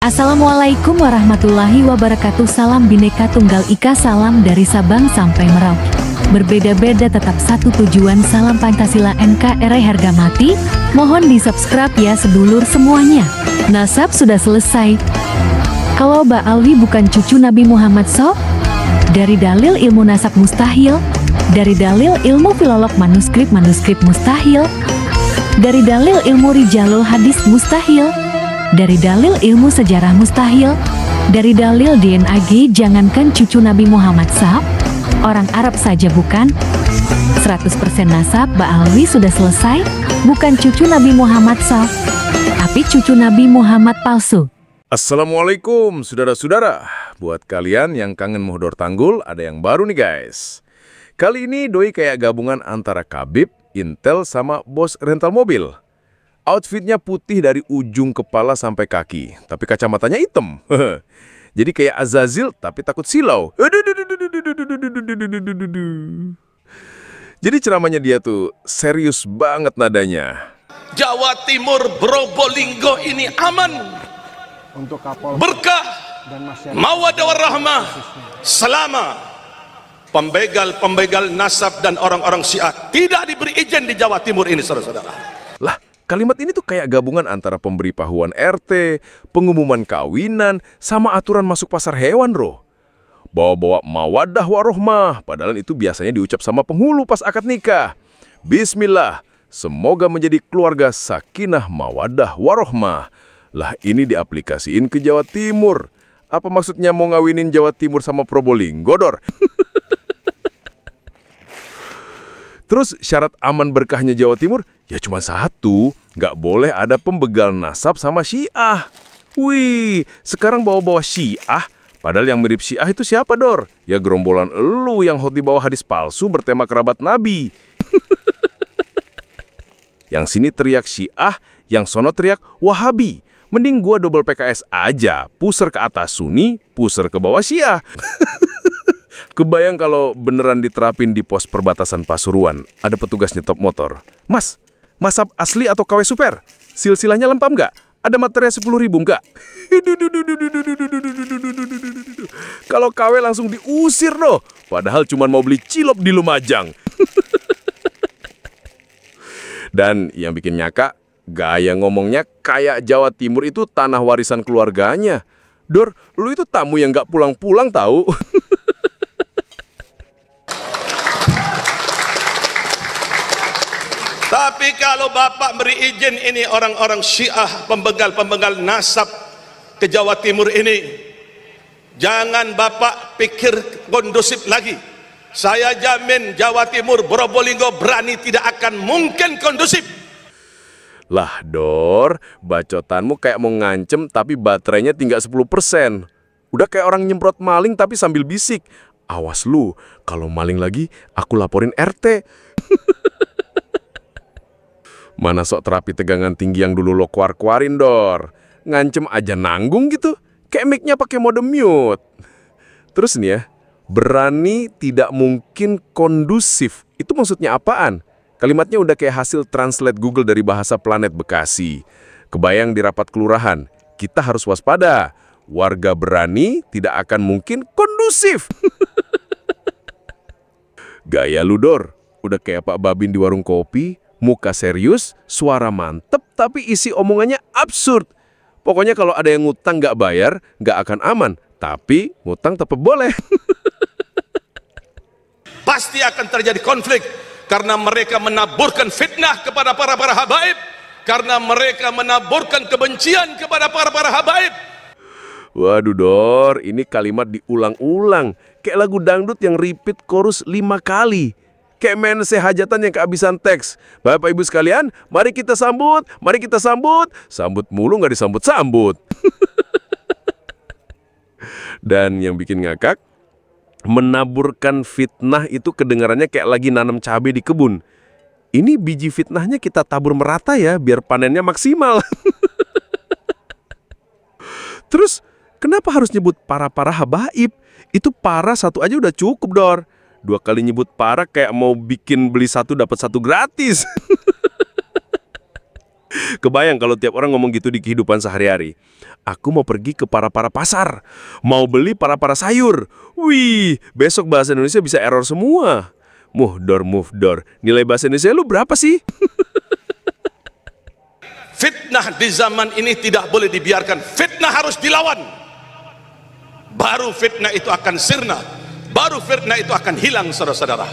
Assalamualaikum warahmatullahi wabarakatuh. Salam Bhinneka Tunggal Ika, salam dari Sabang sampai Merauke. Berbeda-beda tetap satu tujuan, salam Pancasila NKRI harga mati. Mohon di subscribe ya sedulur semuanya. Nasab sudah selesai. Kalau Mbak Alwi bukan cucu Nabi Muhammad dari dalil ilmu nasab mustahil, dari dalil ilmu filolog manuskrip mustahil, dari dalil ilmu rijalul hadis mustahil, dari dalil ilmu sejarah mustahil, dari dalil DNAG jangankan cucu Nabi Muhammad orang Arab saja bukan. 100% nasab Mbak Alwi sudah selesai, bukan cucu Nabi Muhammad tapi cucu Nabi Muhammad palsu. Assalamualaikum saudara-saudara. Buat kalian yang kangen Mohdor Tanggul, ada yang baru nih guys. Kali ini doi kayak gabungan antara Khabib, Intel sama bos rental mobil. Outfitnya putih dari ujung kepala sampai kaki, tapi kacamatanya hitam. Jadi kayak Azazil tapi takut silau. Jadi ceramahnya dia tuh serius banget nadanya. Jawa Timur Probolinggo ini aman, untuk kapal berkah, dan masyarakat mawaddah warahmah selama pembegal-pembegal nasab dan orang-orang Syiah tidak diberi izin di Jawa Timur ini, saudara-saudara. Lah, kalimat ini tuh kayak gabungan antara pemberitahuan RT, pengumuman kawinan, sama aturan masuk pasar hewan, roh. Bawa-bawa mawaddah warahmah, padahal itu biasanya diucap sama penghulu pas akad nikah. Bismillah, semoga menjadi keluarga sakinah mawaddah warahmah. Lah ini diaplikasiin ke Jawa Timur. Apa maksudnya mau ngawinin Jawa Timur sama Probolinggo, Dor? Terus syarat aman berkahnya Jawa Timur ya cuma satu, nggak boleh ada pembegal nasab sama Syiah. Wih, sekarang bawa-bawa Syiah, padahal yang mirip Syiah itu siapa, Dor? Ya gerombolan elu yang hot di bawah hadis palsu bertema kerabat Nabi. Yang sini teriak Syiah, yang sono teriak Wahabi. Mending gua double PKS aja, puser ke atas Sunni, puser ke bawah Syiah. Kebayang kalau beneran diterapin di pos perbatasan Pasuruan, ada petugas nyetop motor. Mas, masab asli atau KW super? Silsilahnya lempam nggak? Ada materai 10.000 nggak? Kalau KW langsung diusir loh, padahal cuma mau beli cilok di Lumajang. Dan yang bikin nyaka, gaya ngomongnya kayak Jawa Timur itu tanah warisan keluarganya. Dor, lu itu tamu yang nggak pulang-pulang tahu. Tapi kalau Bapak beri izin ini orang-orang Syiah, pembegal-pembegal nasab ke Jawa Timur ini, jangan Bapak pikir kondusif lagi. Saya jamin Jawa Timur, Probolinggo berani tidak akan mungkin kondusif. Lah Dor, bacotanmu kayak mau ngancem tapi baterainya tinggal 10%. Udah kayak orang nyemprot maling tapi sambil bisik. Awas lu, kalau maling lagi aku laporin RT. Mana sok terapi tegangan tinggi yang dulu lo kuar-kuarin, Dor. Ngancem aja nanggung gitu. Kayak mic-nya pakai mode mute. Terus nih ya, berani tidak mungkin kondusif. Itu maksudnya apaan? Kalimatnya udah kayak hasil translate Google dari bahasa planet Bekasi. Kebayang di rapat kelurahan, kita harus waspada. Warga berani tidak akan mungkin kondusif. Gaya lu, Dor. Udah kayak Pak Babin di warung kopi. Muka serius, suara mantep, tapi isi omongannya absurd. Pokoknya kalau ada yang ngutang nggak bayar, nggak akan aman. Tapi ngutang tetap boleh. Pasti akan terjadi konflik, karena mereka menaburkan fitnah kepada para habaib, karena mereka menaburkan kebencian kepada para habaib. Waduh, Dor, ini kalimat diulang-ulang. Kayak lagu dangdut yang repeat chorus 5 kali. Kayak mense hajatan yang kehabisan teks. Bapak Ibu sekalian, mari kita sambut, mari kita sambut. Sambut mulu nggak disambut-sambut. Dan yang bikin ngakak, menaburkan fitnah itu kedengarannya kayak lagi nanam cabai di kebun. Ini biji fitnahnya kita tabur merata ya, biar panennya maksimal. Terus, kenapa harus nyebut para habaib? Itu para satu aja udah cukup, Dor. 2 kali nyebut para kayak mau bikin beli 1 dapat 1 gratis. Kebayang kalau tiap orang ngomong gitu di kehidupan sehari-hari. Aku mau pergi ke para-para pasar, mau beli para-para sayur. Wih, besok bahasa Indonesia bisa error semua. Muhdor, nilai bahasa Indonesia lu berapa sih? Fitnah di zaman ini tidak boleh dibiarkan. Fitnah harus dilawan. Baru fitnah itu akan sirna. Baru fitnah itu akan hilang, saudara-saudara.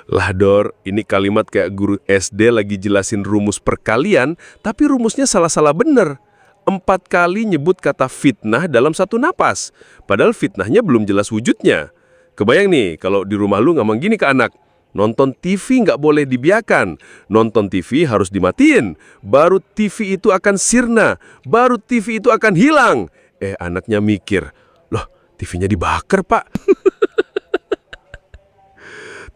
Lah Dor, ini kalimat kayak guru SD lagi jelasin rumus perkalian, tapi rumusnya salah-salah bener. 4 kali nyebut kata fitnah dalam satu napas, padahal fitnahnya belum jelas wujudnya. Kebayang nih, kalau di rumah lu ngomong gini ke anak, nonton TV nggak boleh dibiarkan, nonton TV harus dimatiin, baru TV itu akan sirna, baru TV itu akan hilang. Anaknya mikir, loh TV-nya dibakar pak.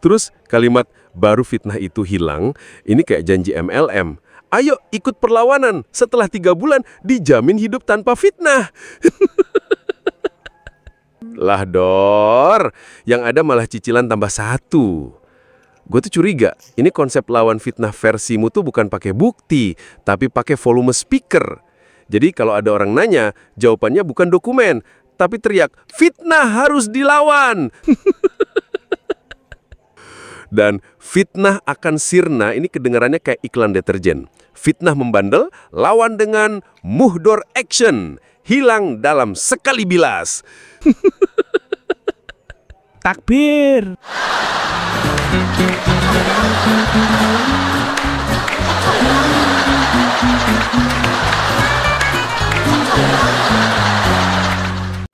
Terus kalimat baru fitnah itu hilang, ini kayak janji MLM. Ayo ikut perlawanan, setelah 3 bulan dijamin hidup tanpa fitnah. Lah Dor, yang ada malah cicilan tambah 1. Gue tuh curiga, ini konsep lawan fitnah versimu tuh bukan pakai bukti, tapi pakai volume speaker. Jadi kalau ada orang nanya, jawabannya bukan dokumen, tapi teriak, fitnah harus dilawan. Dan fitnah akan sirna ini kedengarannya kayak iklan deterjen. Fitnah membandel, lawan dengan muhdor action. Hilang dalam sekali bilas. Takbir.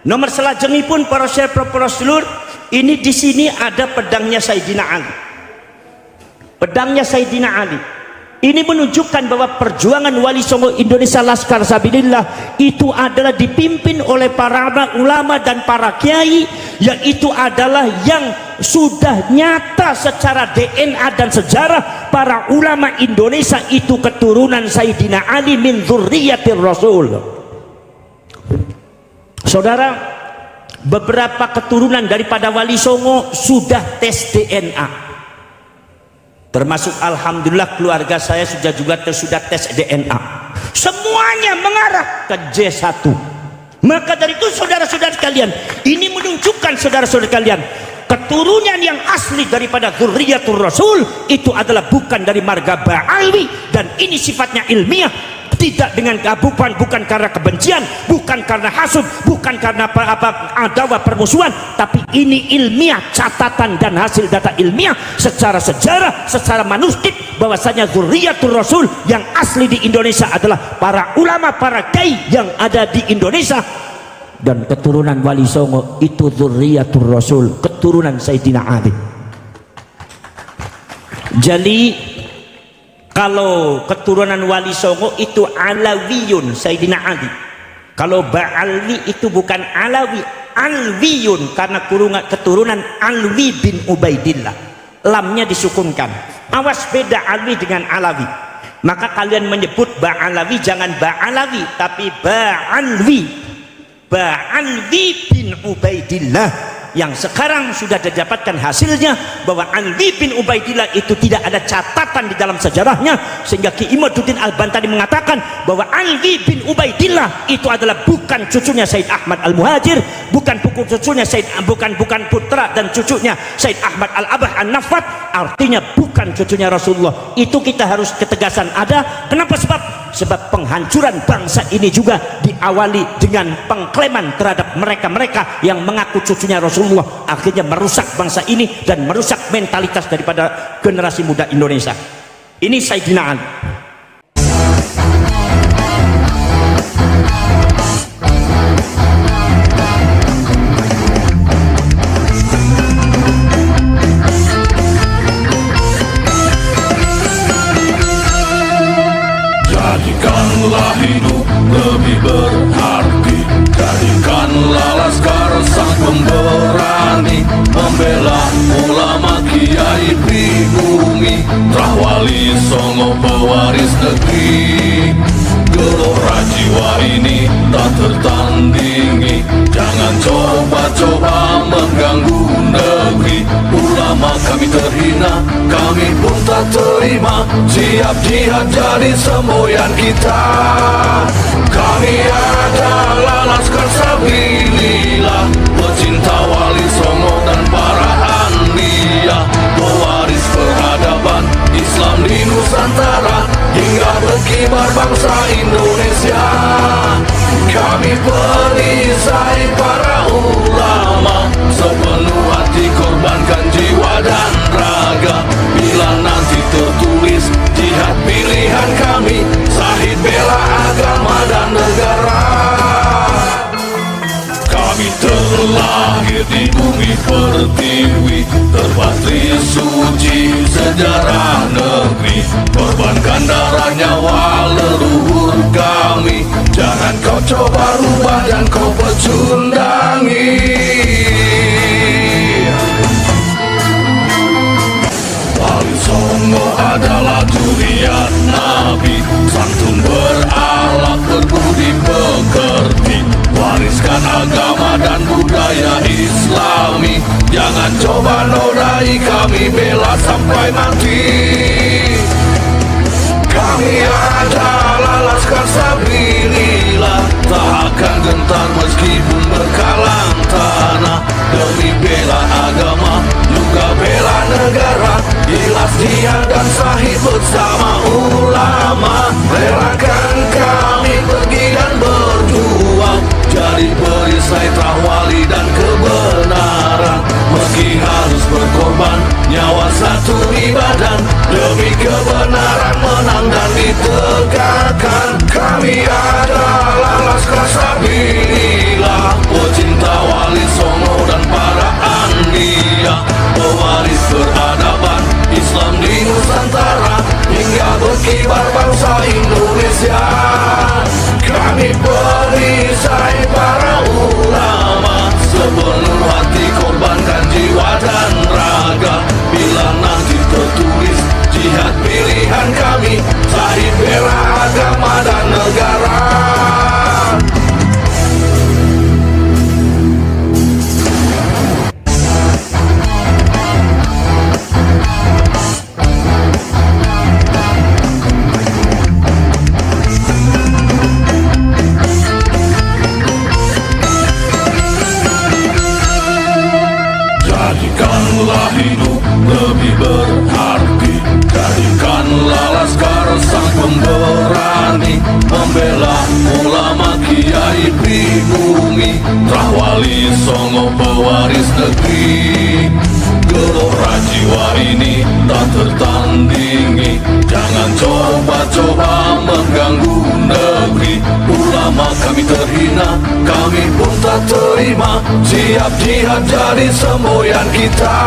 Nomor selajengipun para syekh para sedulur, ini di sini ada pedangnya Sayyidina Ali. Pedangnya Sayyidina Ali. Ini menunjukkan bahwa perjuangan Wali Songo Indonesia Laskar Sabilillah itu adalah dipimpin oleh para ulama dan para kiai, yaitu adalah yang sudah nyata secara DNA dan sejarah para ulama Indonesia itu keturunan Sayyidina Ali min dzurriyyatir Rasul. Saudara, beberapa keturunan daripada Wali Songo sudah tes DNA. Termasuk alhamdulillah keluarga saya sudah tes DNA. Semuanya mengarah ke J1. Maka dari itu saudara-saudara sekalian, ini menunjukkan saudara-saudara sekalian, keturunan yang asli daripada dzurriyyatur Rasul itu adalah bukan dari marga Ba'alwi, dan ini sifatnya ilmiah. Tidak dengan kebukan, bukan karena kebencian, bukan karena hasud, bukan karena adawa permusuhan, tapi ini ilmiah, catatan dan hasil data ilmiah secara sejarah, secara manuskrip, bahwasanya dzurriyyatur Rasul yang asli di Indonesia adalah para ulama, para kiai yang ada di Indonesia, dan keturunan Wali Songo itu dzurriyyatur Rasul, keturunan Sayyidina Ali. Jadi kalau keturunan Wali Songo itu Alawiyun Sayyidina Ali. Kalau Ba'alwi itu bukan Alawi, Alwiyun, karena keturunan Alwi bin Ubaidillah. Lamnya disukunkan. Awas beda Alwi dengan Alawi. Maka kalian menyebut Ba'alawi jangan Ba'alawi, tapi Ba'alwi. Ba'alwi bin Ubaidillah, yang sekarang sudah didapatkan hasilnya bahwa Alwi bin Ubaidillah itu tidak ada catatan di dalam sejarahnya, sehingga Ki Imaduddin Al-Bantani mengatakan bahwa Alwi bin Ubaidillah itu adalah bukan cucunya Said Ahmad Al-Muhajir, bukan cucunya bukan putra dan cucunya Said Ahmad Al-Abah An-Nafat, artinya bukan cucunya Rasulullah. Itu kita harus ketegasan ada. Kenapa? Sebab penghancuran bangsa ini juga diawali dengan pengklaman terhadap mereka-mereka yang mengaku cucunya Rasulullah, akhirnya merusak bangsa ini dan merusak mentalitas daripada generasi muda Indonesia. Ini Sayyidina Ali. Jadikanlah hidup lebih berarti, jadikanlah laskar sang pemberani, membela ulama kiai pribumi, Wali Songo pewaris negeri. Gelora jiwa ini tak tertandingi, jangan coba-coba mengganggu negeri. Ulama kami terhina, kami pun tak terima. Siap jihad jadi semboyan kita. Kami adalah Laskar Sabilillah, pecinta Wali Songo dan para anbiya, pewaris peradaban Islam di Nusantara hingga berkibar bangsa Indonesia. Kami perisai para ulama, sepenuh hati korbankan jiwa dan raga. Bila nanti tertulis jihad pilihan kami, Syahid bela agama dan negara. Kami terlahir di bumi pertiwi, terpatri suci sejarah negeri. Korbankan darah nyawa leluhur kami, jangan kau coba rubah dan kau pecundangi. Wali Songo adalah zuriat Nabi, santun berakhlak berbudi pekerti, wariskan agama dan budaya Islami. Jangan coba nodai kami, bela sampai mati. Kami adalah Laskar Sabilillah, tak akan gentar meskipun berkalang tanah. Demi bela agama, juga bela negara, ikhlas jihad dan Syahid bersama ulama. Relakan kami pergi dan berjuang, jadi perisai wali dan kebenaran. Meski harus berkorban nyawa satu ibadah, demi kebenaran menang dan ditegakkan. Kami adalah Laskar Sabilillah, pecinta Wali Songo dan para anbiya, pewaris peradaban Islam di Nusantara hingga berkibar bangsa Indonesia. Kami perisai para ulama, sepenuh hati korbankan jiwa dan raga. Bila nanti tertulis jihad pilihan kami, Syahid bela agama dan negara. Jadikanlah hidup lebih berarti, jadikanlah Laskar sang pemberani, membela ulama kiai pribumi, Wali Songo pewaris negeri. Gelora jiwa ini tak tertandingi, jangan coba-coba mengganggu negeri. Ulama kami terhina, kami pun tak terima. Siap jihad jadi semboyan kita.